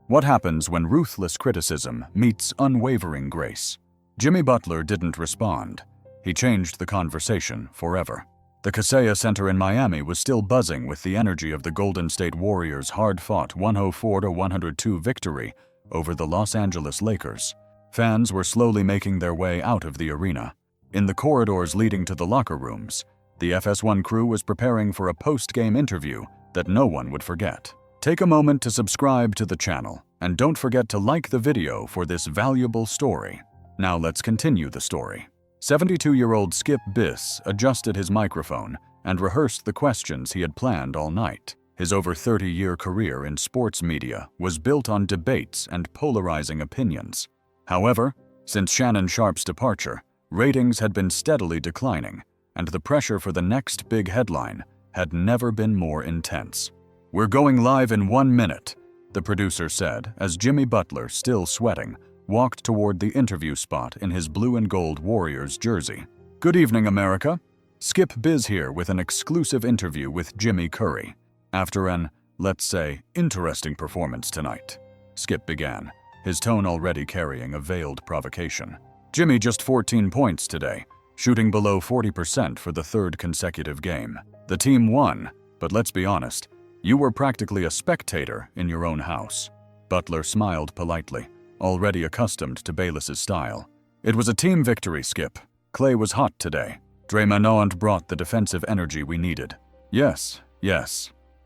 What happens when ruthless criticism meets unwavering grace? Jimmy Butler didn't respond. He changed the conversation forever. The Kaseya Center in Miami was still buzzing with the energy of the Golden State Warriors' hard-fought 104-102 victory over the Los Angeles Lakers. Fans were slowly making their way out of the arena. In the corridors leading to the locker rooms, the FS1 crew was preparing for a post-game interview that no one would forget. Take a moment to subscribe to the channel, and don't forget to like the video for this valuable story. Now let's continue the story. 72-year-old Skip Biss adjusted his microphone and rehearsed the questions he had planned all night. His over 30-year career in sports media was built on debates and polarizing opinions. However, since Shannon Sharpe's departure, ratings had been steadily declining, and the pressure for the next big headline had never been more intense. "We're going live in 1 minute," the producer said as Jimmy Butler, still sweating, walked toward the interview spot in his blue and gold Warriors jersey. "Good evening, America. Skip Biss here with an exclusive interview with Jimmy Curry. After an, let's say, interesting performance tonight," Skip began, his tone already carrying a veiled provocation. "Jimmy just 14 points today, shooting below 40% for the third consecutive game. The team won, but let's be honest, you were practically a spectator in your own house." Butler smiled politely, already accustomed to Bayless's style. "It was a team victory, Skip. Clay was hot today. Draymond brought the defensive energy we needed." Yes,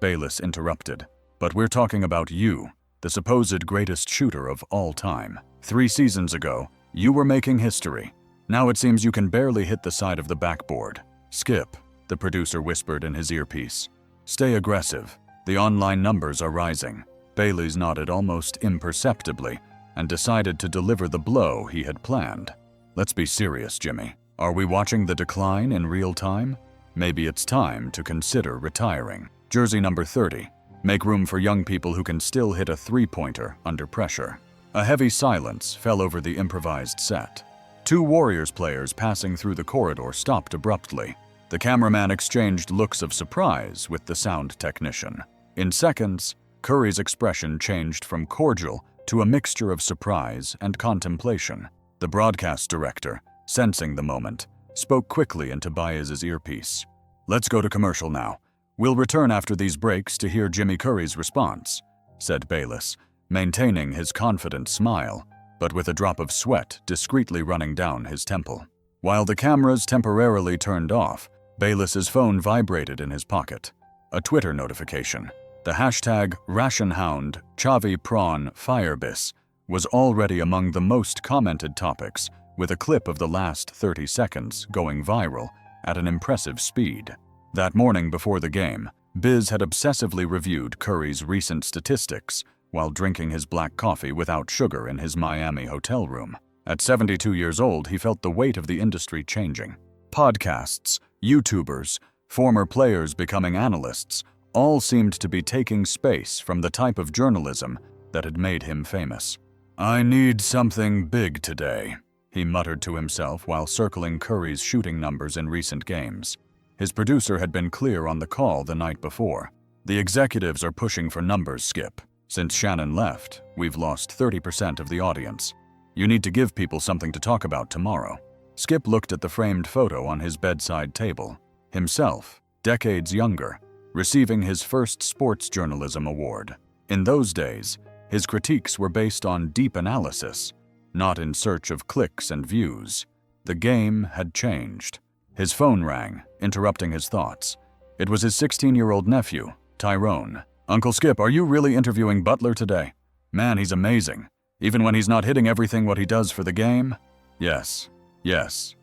Bayless interrupted. "But we're talking about you, the supposed greatest shooter of all time. 3 seasons ago, you were making history. Now it seems you can barely hit the side of the backboard." "Skip," the producer whispered in his earpiece. "Stay aggressive. The online numbers are rising." Bayless nodded almost imperceptibly and decided to deliver the blow he had planned. "Let's be serious, Jimmy. Are we watching the decline in real time? Maybe it's time to consider retiring. Jersey number 30. Make room for young people who can still hit a three-pointer under pressure." A heavy silence fell over the improvised set. 2 Warriors players passing through the corridor stopped abruptly. The cameraman exchanged looks of surprise with the sound technician. In seconds, Curry's expression changed from cordial to a mixture of surprise and contemplation. The broadcast director, sensing the moment, spoke quickly into Baez's earpiece. "Let's go to commercial now. We'll return after these breaks to hear Jimmy Curry's response," said Bayless, maintaining his confident smile, but with a drop of sweat discreetly running down his temple. While the cameras temporarily turned off, Bayless's phone vibrated in his pocket. A Twitter notification. The hashtag #RationHound_ChaviPrawn_Firebiss was already among the most commented topics, with a clip of the last 30 seconds going viral at an impressive speed. That morning before the game, Biss had obsessively reviewed Curry's recent statistics while drinking his black coffee without sugar in his Miami hotel room. At 72 years old, he felt the weight of the industry changing. Podcasts, YouTubers, former players becoming analysts, all seemed to be taking space from the type of journalism that had made him famous. "I need something big today," he muttered to himself while circling Curry's shooting numbers in recent games. His producer had been clear on the call the night before. "The executives are pushing for numbers, Skip. Since Shannon left, we've lost 30% of the audience. You need to give people something to talk about tomorrow." Skip looked at the framed photo on his bedside table. Himself, decades younger, receiving his first sports journalism award. In those days, his critiques were based on deep analysis, not in search of clicks and views. The game had changed. His phone rang, interrupting his thoughts. It was his 16-year-old nephew, Tyrone. "Uncle Skip, are you really interviewing Butler today? Man, he's amazing. Even when he's not hitting everything what he does for the game?" Yes,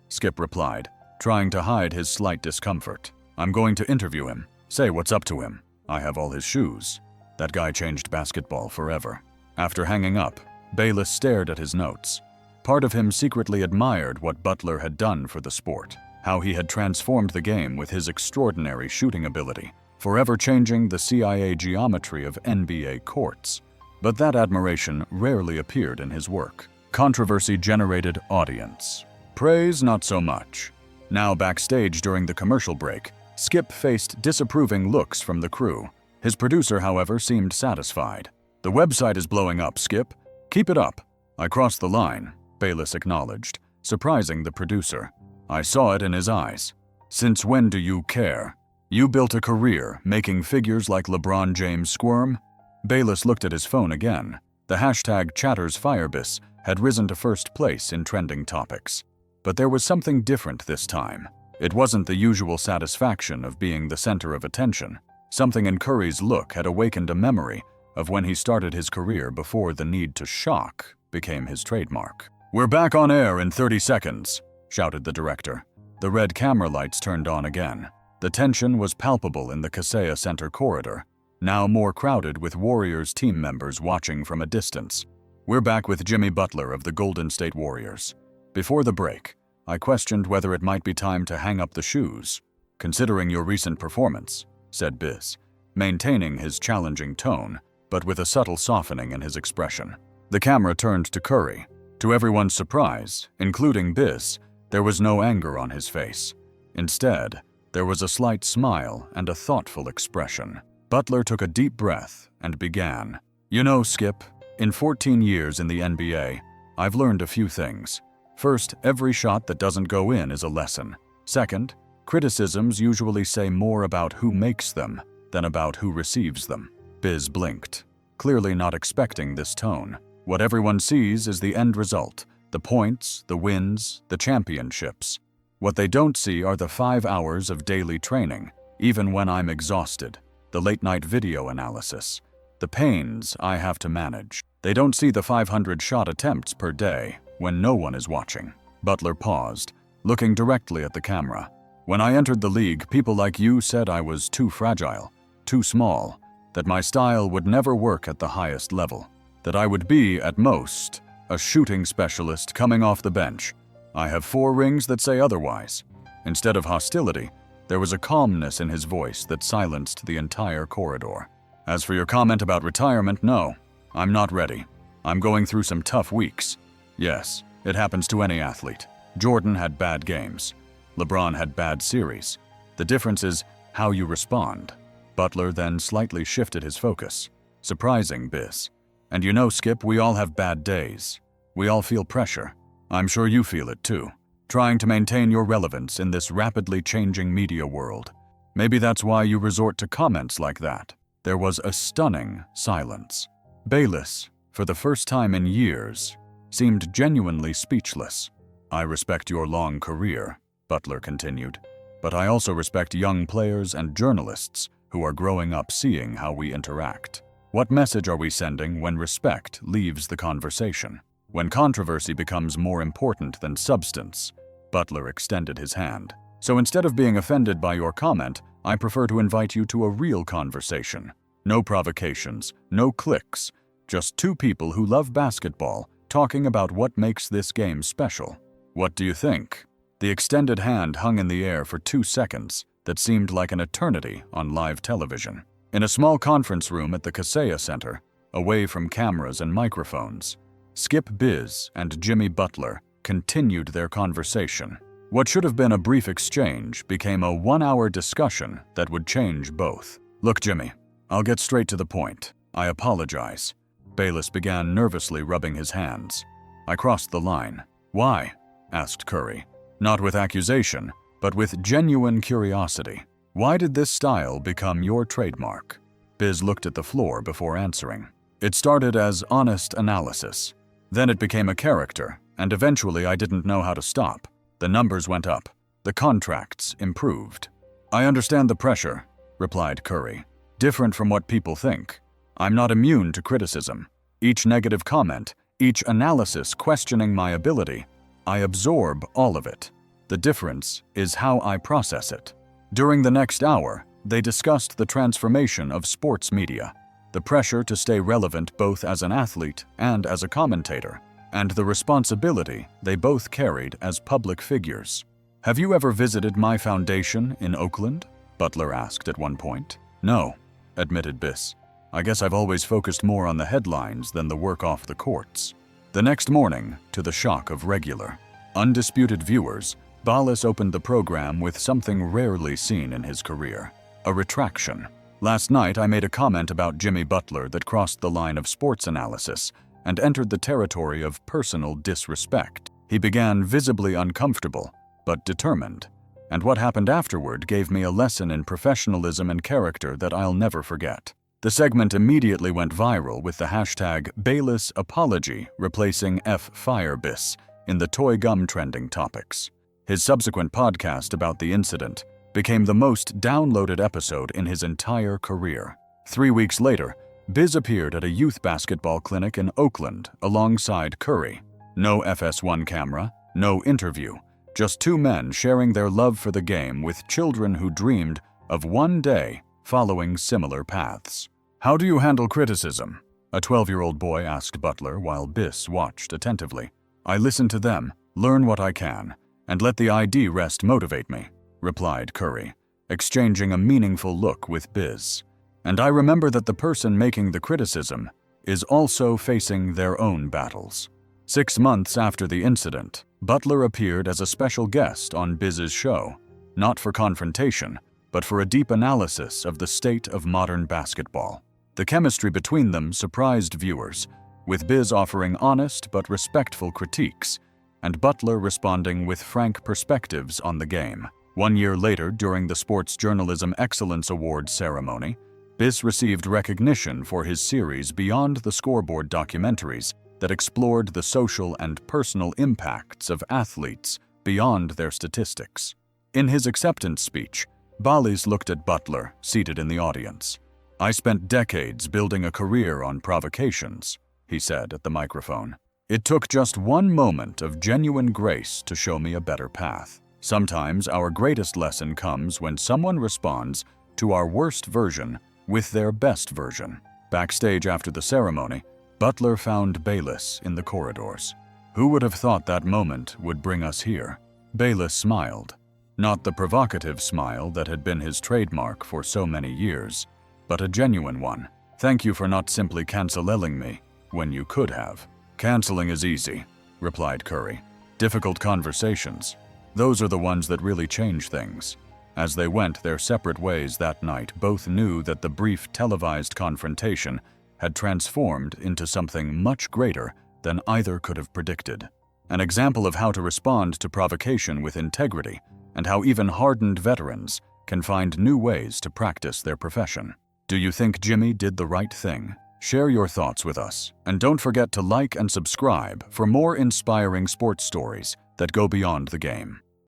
Skip replied, trying to hide his slight discomfort. "I'm going to interview him. Say what's up to him. I have all his shoes. That guy changed basketball forever." After hanging up, Bayless stared at his notes. Part of him secretly admired what Butler had done for the sport, how he had transformed the game with his extraordinary shooting ability, forever changing the CIA geometry of NBA courts. But that admiration rarely appeared in his work. Controversy generated audience. Praise not so much. Now backstage during the commercial break, Skip faced disapproving looks from the crew. His producer, however, seemed satisfied. "The website is blowing up, Skip. Keep it up." "I crossed the line," Bayless acknowledged, surprising the producer. I saw it in his eyes. "Since when do you care? You built a career making figures like LeBron James squirm?" Bayless looked at his phone again. The hashtag #ChattersFirebiz had risen to first place in trending topics. But there was something different this time. It wasn't the usual satisfaction of being the center of attention. Something in Curry's look had awakened a memory of when he started his career before the need to shock became his trademark. "We're back on air in 30 seconds, shouted the director. The red camera lights turned on again. The tension was palpable in the Kaseya Center corridor, now more crowded with Warriors team members watching from a distance. "We're back with Jimmy Butler of the Golden State Warriors. Before the break, I questioned whether it might be time to hang up the shoes, considering your recent performance," said Biz, maintaining his challenging tone, but with a subtle softening in his expression. The camera turned to Curry. To everyone's surprise, including Biz, there was no anger on his face. Instead, there was a slight smile and a thoughtful expression. Butler took a deep breath and began. "You know, Skip, in 14 years in the NBA, I've learned a few things. First, every shot that doesn't go in is a lesson. Second, criticisms usually say more about who makes them than about who receives them." Biz blinked, clearly not expecting this tone. What everyone sees is the end result, the points, the wins, the championships. What they don't see are the 5 hours of daily training, even when I'm exhausted, the late-night video analysis, the pains I have to manage. They don't see the 500 shot attempts per day when no one is watching. Butler paused, looking directly at the camera. "When I entered the league, people like you said I was too fragile, too small, that my style would never work at the highest level, that I would be, at most, a shooting specialist coming off the bench. I have 4 rings that say otherwise." Instead of hostility, there was a calmness in his voice that silenced the entire corridor. "As for your comment about retirement, no, I'm not ready. I'm going through some tough weeks. Yes, it happens to any athlete. Jordan had bad games. LeBron had bad series. The difference is how you respond." Butler then slightly shifted his focus, surprising Biz. "And you know, Skip, we all have bad days. We all feel pressure. I'm sure you feel it too, trying to maintain your relevance in this rapidly changing media world. Maybe that's why you resort to comments like that." There was a stunning silence. Bayless, for the first time in years, seemed genuinely speechless. "I respect your long career," Butler continued, "but I also respect young players and journalists who are growing up seeing how we interact. What message are we sending when respect leaves the conversation? When controversy becomes more important than substance?" Butler extended his hand. "So instead of being offended by your comment, I prefer to invite you to a real conversation. No provocations, no cliques, just 2 people who love basketball talking about what makes this game special. What do you think?" The extended hand hung in the air for 2 seconds that seemed like an eternity on live television. In a small conference room at the Kaseya Center, away from cameras and microphones, Skip Biz and Jimmy Butler continued their conversation. What should have been a brief exchange became a 1-hour discussion that would change both. "Look, Jimmy, I'll get straight to the point. I apologize." Bayless began nervously rubbing his hands. "I crossed the line." "Why?" asked Curry. Not with accusation, but with genuine curiosity. "Why did this style become your trademark?" Biz looked at the floor before answering. "It started as honest analysis. Then it became a character, and eventually I didn't know how to stop. The numbers went up. The contracts improved." "I understand the pressure," replied Curry. "Different from what people think. I'm not immune to criticism. Each negative comment, each analysis questioning my ability, I absorb all of it. The difference is how I process it." During the next hour, they discussed the transformation of sports media, the pressure to stay relevant both as an athlete and as a commentator, and the responsibility they both carried as public figures. "Have you ever visited my foundation in Oakland?" Butler asked at one point. "No," admitted Biz. "I guess I've always focused more on the headlines than the work off the courts." The next morning, to the shock of regular, undisputed viewers, Bayless opened the program with something rarely seen in his career: a retraction. Last night I made a comment about Jimmy Butler that crossed the line of sports analysis and entered the territory of personal disrespect. He began visibly uncomfortable, but determined, and what happened afterward gave me a lesson in professionalism and character that I'll never forget. The segment immediately went viral with the hashtag #BaylessApology replacing #FireBiss in the toy gum trending topics. His subsequent podcast about the incident became the most downloaded episode in his entire career. 3 weeks later, Biz appeared at a youth basketball clinic in Oakland alongside Curry. No FS1 camera, no interview, just two men sharing their love for the game with children who dreamed of one day following similar paths. "How do you handle criticism?" a 12-year-old boy asked Butler while Biss watched attentively. "I listen to them, learn what I can, and let the ID rest motivate me," replied Curry, exchanging a meaningful look with Biz. "And I remember that the person making the criticism is also facing their own battles." 6 months after the incident, Butler appeared as a special guest on Biz's show, not for confrontation, but for a deep analysis of the state of modern basketball. The chemistry between them surprised viewers, with Biz offering honest but respectful critiques, and Butler responding with frank perspectives on the game. 1 year later, during the Sports Journalism Excellence Awards ceremony, Biz received recognition for his series Beyond the Scoreboard documentaries that explored the social and personal impacts of athletes beyond their statistics. In his acceptance speech, Ballis looked at Butler, seated in the audience. "I spent decades building a career on provocations," he said at the microphone. "It took just one moment of genuine grace to show me a better path. Sometimes our greatest lesson comes when someone responds to our worst version with their best version." Backstage after the ceremony, Butler found Bayless in the corridors. "Who would have thought that moment would bring us here?" Bayless smiled. Not the provocative smile that had been his trademark for so many years, but a genuine one. "Thank you for not simply canceling me when you could have." "Canceling is easy," replied Curry. "Difficult conversations, those are the ones that really change things." As they went their separate ways that night, both knew that the brief televised confrontation had transformed into something much greater than either could have predicted. An example of how to respond to provocation with integrity, and how even hardened veterans can find new ways to practice their profession. Do you think Jimmy did the right thing? Share your thoughts with us, and don't forget to like and subscribe for more inspiring sports stories that go beyond the game.